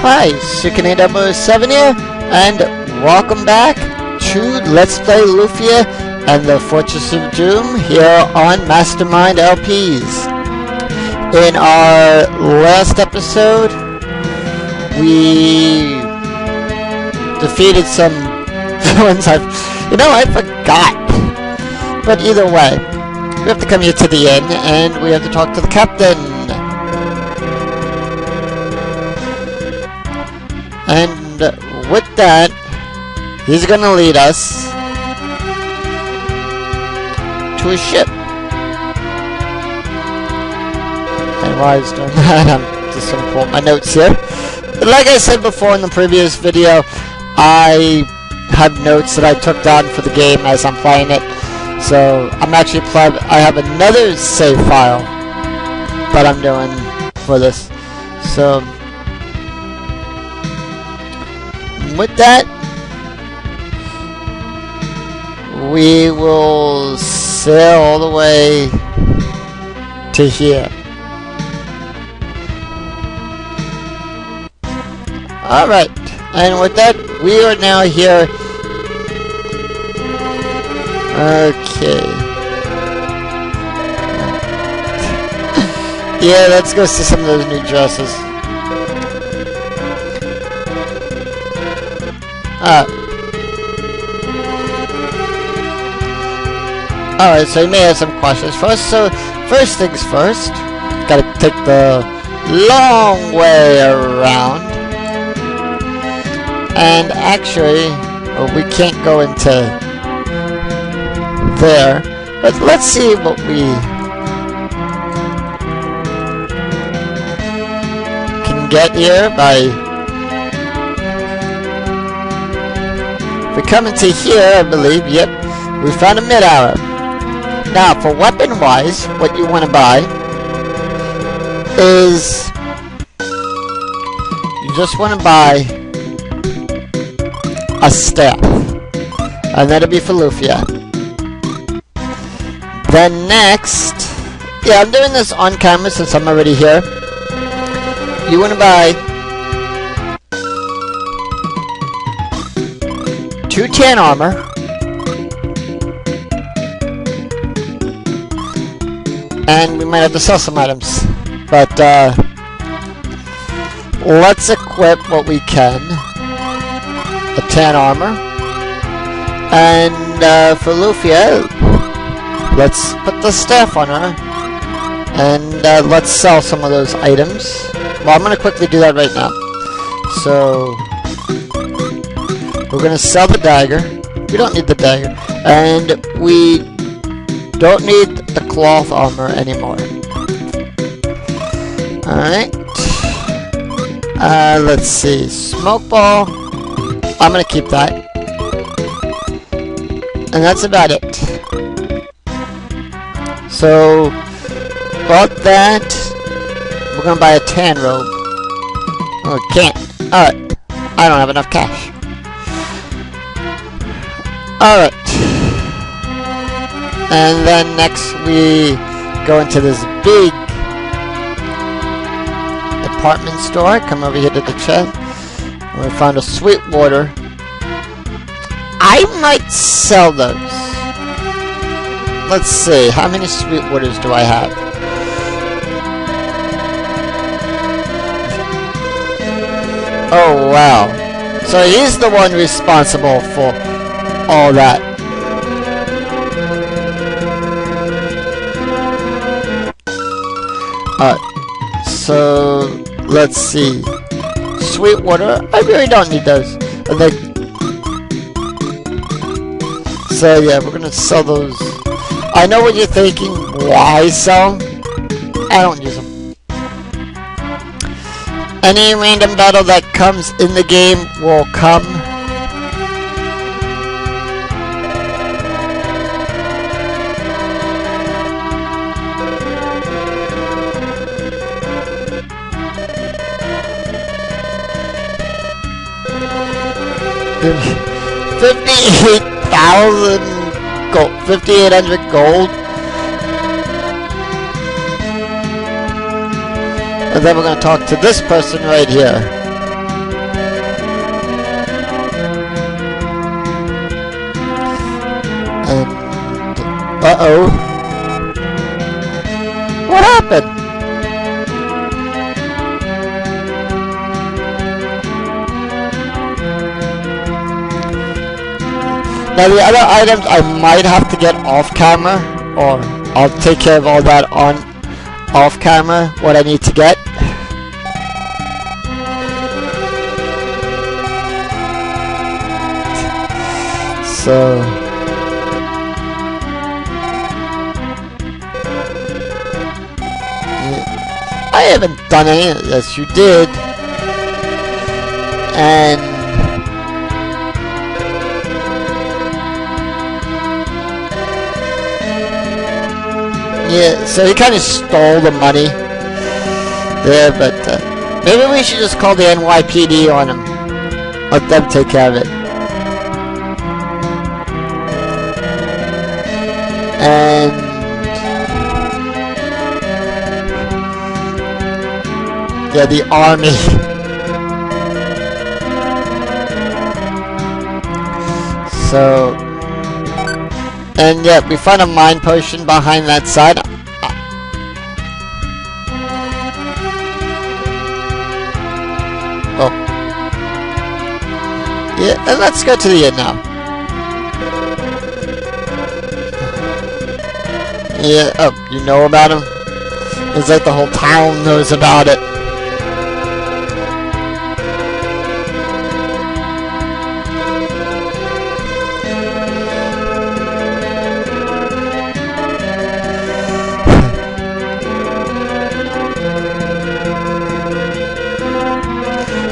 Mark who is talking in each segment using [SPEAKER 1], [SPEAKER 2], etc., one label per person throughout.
[SPEAKER 1] Hi, Sukanade007 here, and welcome back to Let's Play Lufia and the Fortress of Doom here on Mastermind LPs. In our last episode, we defeated some villains. I forgot. But either way, we have to come here to the inn, and we have to talk to the captain. And with that, he's going to lead us to a ship. And while he's doing that, I'm just going to pull up my notes here. But like I said before in the previous video, I have notes that I took down for the game as I'm playing it. So I'm actually I have another save file that I'm doing for this. So with that, we will sail all the way to here. Alright, and with that, we are now here. Okay. Yeah, let's go see some of those new dresses. Alright, so you may have some questions for us. So, first things first, gotta take the long way around. And actually, we can't go into there. But let's see what we can get here by... We come into here, I believe, yep, we found a mid-hour. Now, for weapon-wise, what you want to buy is... You just want to buy a staff. And that'll be for Lufia. Then next... Yeah, I'm doing this on camera since I'm already here. You want to buy 2 tan armor, and we might have to sell some items, but let's equip what we can. A tan armor, and for Lufia, let's put the staff on her, and let's sell some of those items. Well, I'm going to quickly do that right now. So we're going to sell the dagger. We don't need the dagger. And we don't need the cloth armor anymore. Alright. Let's see. Smoke ball. I'm going to keep that. And that's about it. So, about that, we're going to buy a tan robe. Oh, we can't. Alright. I don't have enough cash. Alright. And then next we go into this big department store. Come over here to the chest. And we found a Sweetwater. I might sell those. Let's see. How many Sweetwaters do I have? Oh, wow. So he's the one responsible for all that. So let's see. Sweetwater. I really don't need those. So yeah, we're gonna sell those. I know what you're thinking. Why sell them? I don't use them. Any random battle that comes in the game will come. $58,000 gold, 5,800 gold. And then we're going to talk to this person right here. Uh-oh. What happened? Now the other items I might have to get off camera, or I'll take care of all that on off camera, what I need to get. So I haven't done any of this. You did. And yeah, so he kind of stole the money there, but maybe we should just call the NYPD on him. Let them take care of it. And yeah, the army. So, and yeah, we found a mine potion behind that side. Oh. Yeah, and let's go to the inn now. Yeah, oh, you know about him? It's like the whole town knows about it.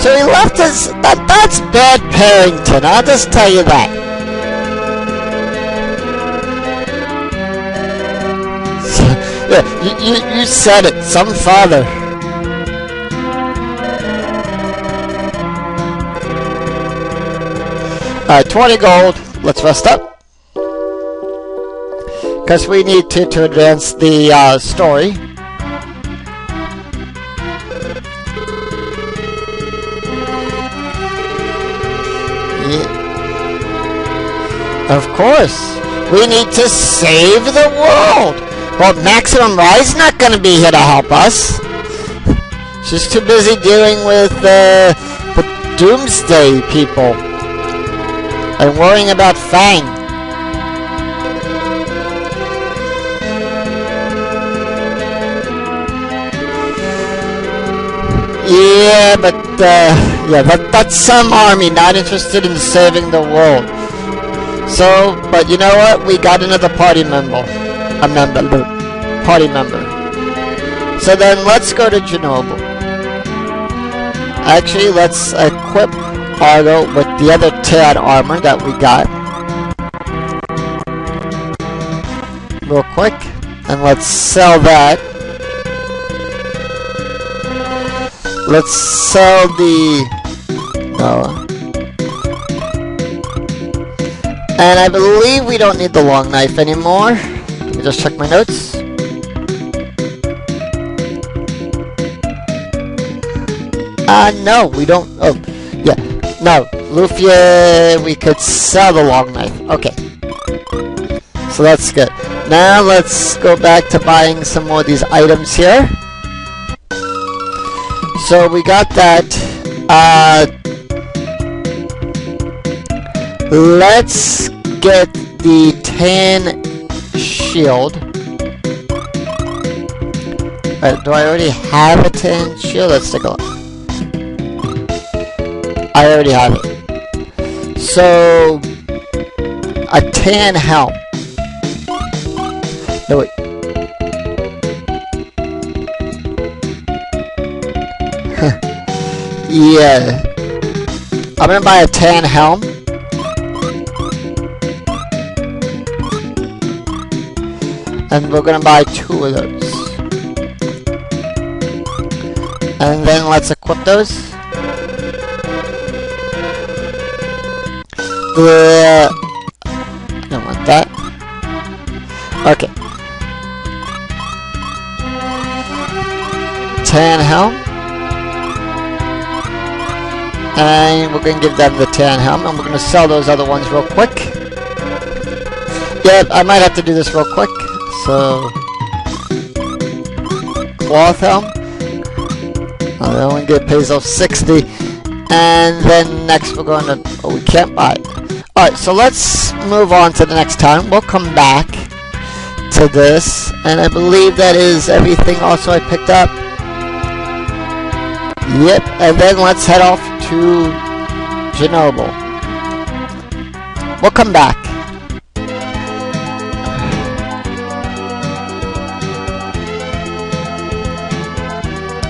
[SPEAKER 1] So he left us. That's bad parenting, I'll just tell you that. Yeah, you said it, some father. Alright, 20 gold. Let's rest up. Because we need to advance the story. Yeah. Of course. We need to save the world. Well, Maximum Rise not going to be here to help us. She's too busy dealing with the Doomsday people and worrying about Fang. Yeah, but that's some army not interested in saving the world. So, but you know what? We got another party member. Party member. So then let's go to Chernobyl. Actually, let's equip Argo with the other Tad armor that we got. Real quick. And let's sell that. Let's sell the... No. And I believe we don't need the long knife anymore. Let me just check my notes. No, we don't. Oh, yeah. No, Lufia, we could sell the long knife. Okay. So that's good. Now let's go back to buying some more of these items here. So we got that. Let's get the tan shield. Do I already have a tan shield? Let's take a look. I already have it. So, a tan helm. No, wait. Yeah. I'm gonna buy a tan helm. And we're gonna buy 2 of those. And then let's equip those. I don't want that. Okay. Tan helm. And we're going to give them the tan helm. And we're going to sell those other ones real quick. Yep, I might have to do this real quick. So, cloth helm. Oh, they only get pays off 60. And then next we're going to... Oh, we can't buy it. Alright, so let's move on to the next time. We'll come back to this. And I believe that is everything also I picked up. Yep, and then let's head off to Chernobyl. We'll come back.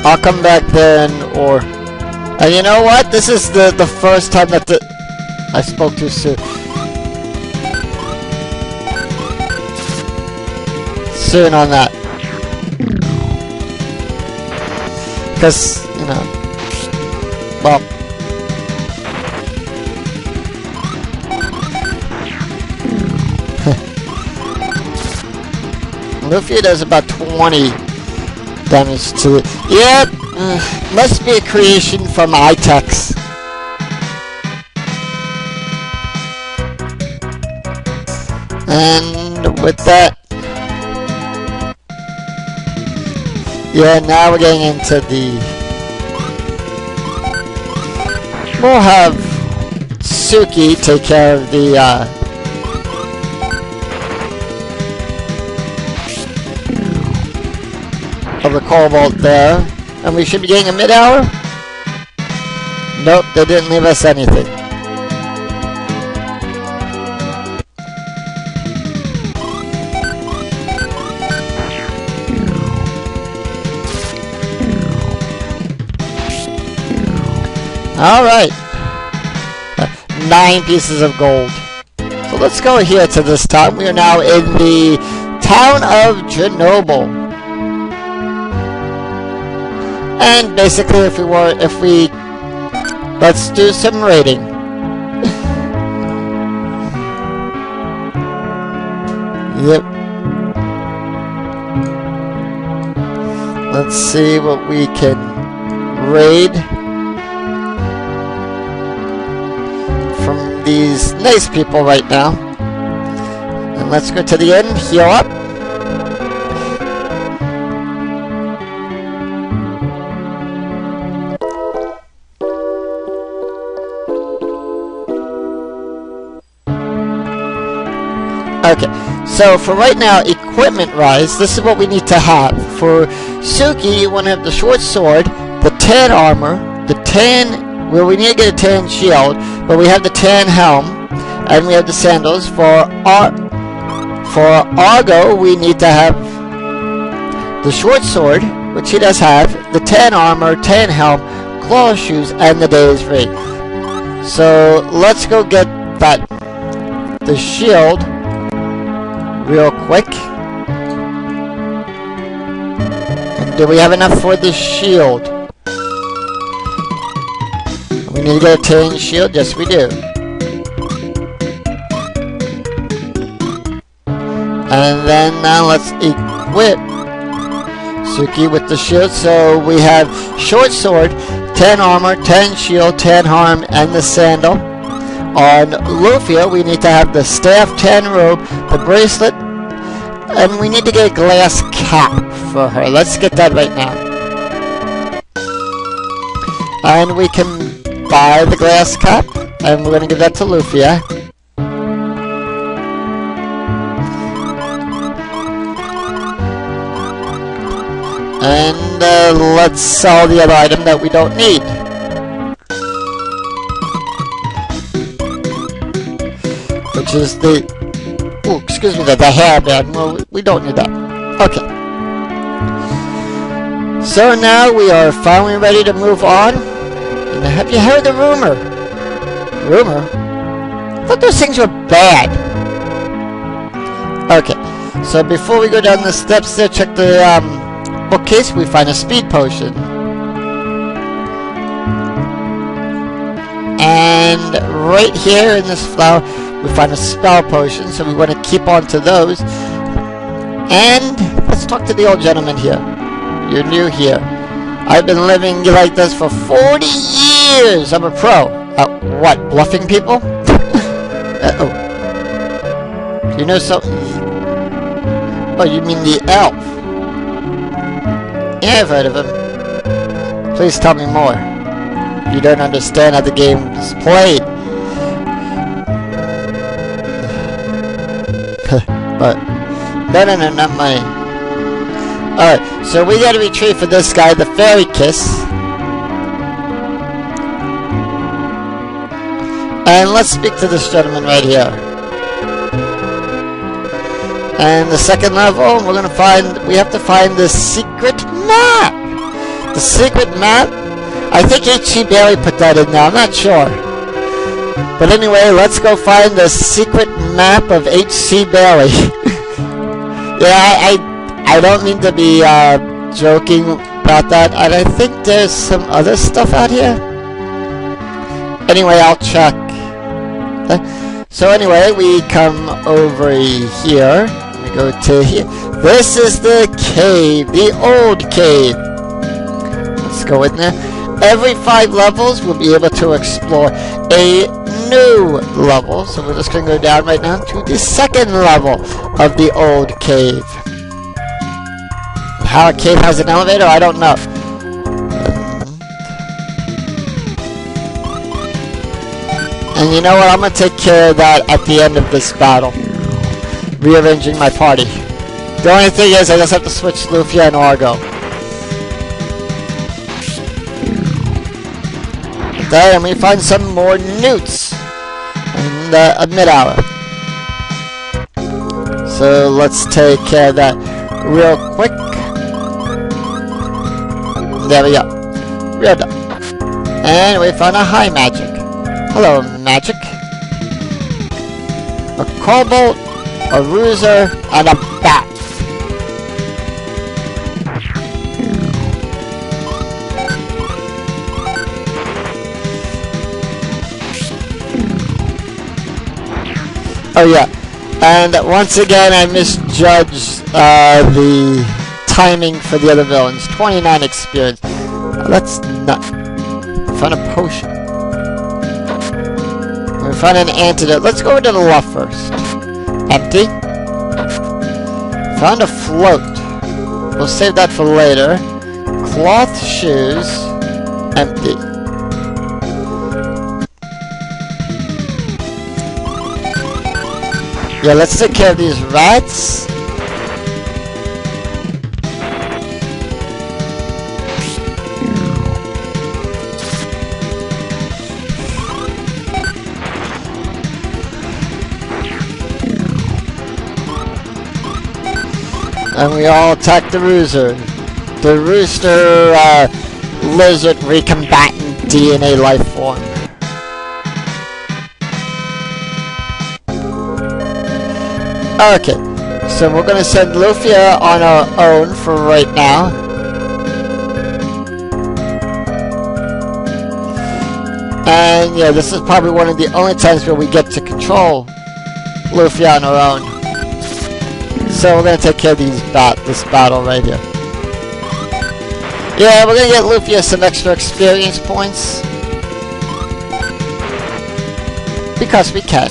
[SPEAKER 1] I'll come back then, or... And you know what? This is the first time that I spoke too soon. Soon on that. Because, you know... Well... Lufia does about 20 damage to it. Yep, must be a creation from iTex. And with that, yeah, now we're getting into the... We'll have Suki take care of the cobalt there, and we should be getting a mid-hour. Nope, they didn't leave us anything. Alright. 9 pieces of gold. So let's go here to this town. We are now in the town of Chernobyl. And basically, let's do some raiding. Yep. Let's see what we can raid from these nice people right now. And let's go to the end, heal up. Okay, so for right now, equipment-wise, this is what we need to have. For Suki, you want to have the short sword, the tan armor, the tan... Well, we need to get a tan shield, but we have the tan helm, and we have the sandals. For Argo, we need to have the short sword, which he does have, the tan armor, tan helm, claw shoes, and the day's ring. So, let's go get the shield real quick. And do we have enough for the shield? We need to get a tan shield? Yes, we do. And then now let's equip Suki with the shield. So we have short sword, tan armor, tan shield, tan harm, and the sandal. On Lufia, we need to have the staff, tan robe, the bracelet, and we need to get a glass cap for her. Let's get that right now. And we can buy the glass cap, and we're going to give that to Lufia. And let's sell the other item that we don't need. Which is the... Oh, excuse me, the hairband. Well, we don't need that. Okay. So now we are finally ready to move on. And have you heard the rumor? Rumor? I thought those things were bad. Okay. So before we go down the steps there, check the bookcase. We find a speed potion. And right here in this flower, we find a spell potion, so we want to keep on to those. And let's talk to the old gentleman here. You're new here. I've been living like this for 40 years. I'm a pro. What, bluffing people? Oh. You know something? Oh, you mean the elf? Yeah, I've heard of him. Please tell me more. You don't understand how the game is played. But no, not money. Alright, so we gotta retrieve for this guy the fairy kiss. And let's speak to this gentleman right here. And the second level, we have to find the secret map. The secret map? I think H.C.Bailly put that in there, I'm not sure. But anyway, let's go find the secret map of H.C.Bailly. Yeah, I don't mean to be joking about that, and I think there's some other stuff out here. Anyway, I'll check. So anyway, we come over here. We go to here. This is the cave, the old cave. Let's go in there. Every 5 levels, we'll be able to explore a new level. So we're just going to go down right now to the second level of the old cave. How a cave has an elevator, I don't know. And you know what, I'm going to take care of that at the end of this battle. Rearranging my party. The only thing is, I just have to switch Lufia and Argo. Then we find some more newts in a mid-hour. So let's take care of that real quick. There we go. We're done. And we found a high magic. Hello, magic. A kobold, a rooster, and a bat. Oh yeah, and once again I misjudged the timing for the other villains. 29 experience. Let's not... Found a potion. We found an antidote. Let's go into the left first. Empty. Found a float. We'll save that for later. Cloth shoes. Empty. Yeah, let's take care of these rats. And we all attack the rooster. The rooster lizard recombatant DNA life form. Okay, so we're going to send Lufia on our own for right now. And yeah, this is probably one of the only times where we get to control Lufia on our own. So we're going to take care of this battle right here. Yeah, we're going to get Lufia some extra experience points. Because we can.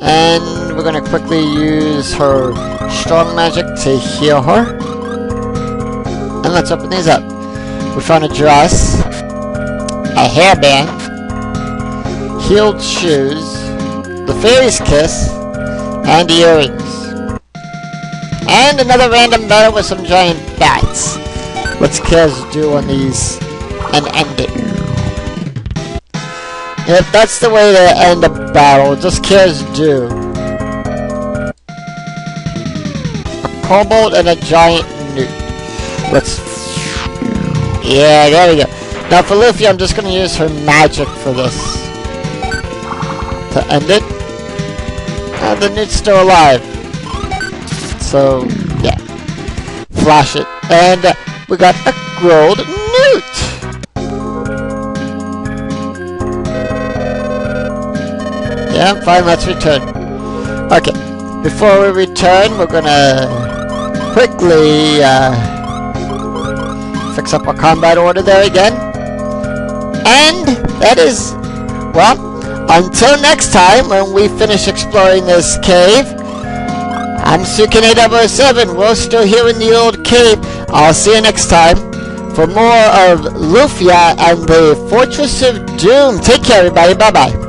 [SPEAKER 1] And we're going to quickly use her strong magic to heal her. And let's open these up. We found a dress, a hairband, healed shoes, the fairy's kiss, and earrings. And another random battle with some giant bats. Let's do on these and end it. If that's the way to end a battle, just do. A kobold and a giant newt. Yeah, there we go. Now for Lufia, I'm just going to use her magic for this. To end it. And the newt's still alive. So, yeah. Flash it. And we got a gold newt! Yeah, fine, let's return. Okay, before we return, we're gonna quickly fix up our combat order there again. And that is, well, until next time when we finish exploring this cave, I'm Sukin8007. We're still here in the old cave. I'll see you next time for more of Lufia and the Fortress of Doom. Take care, everybody. Bye-bye.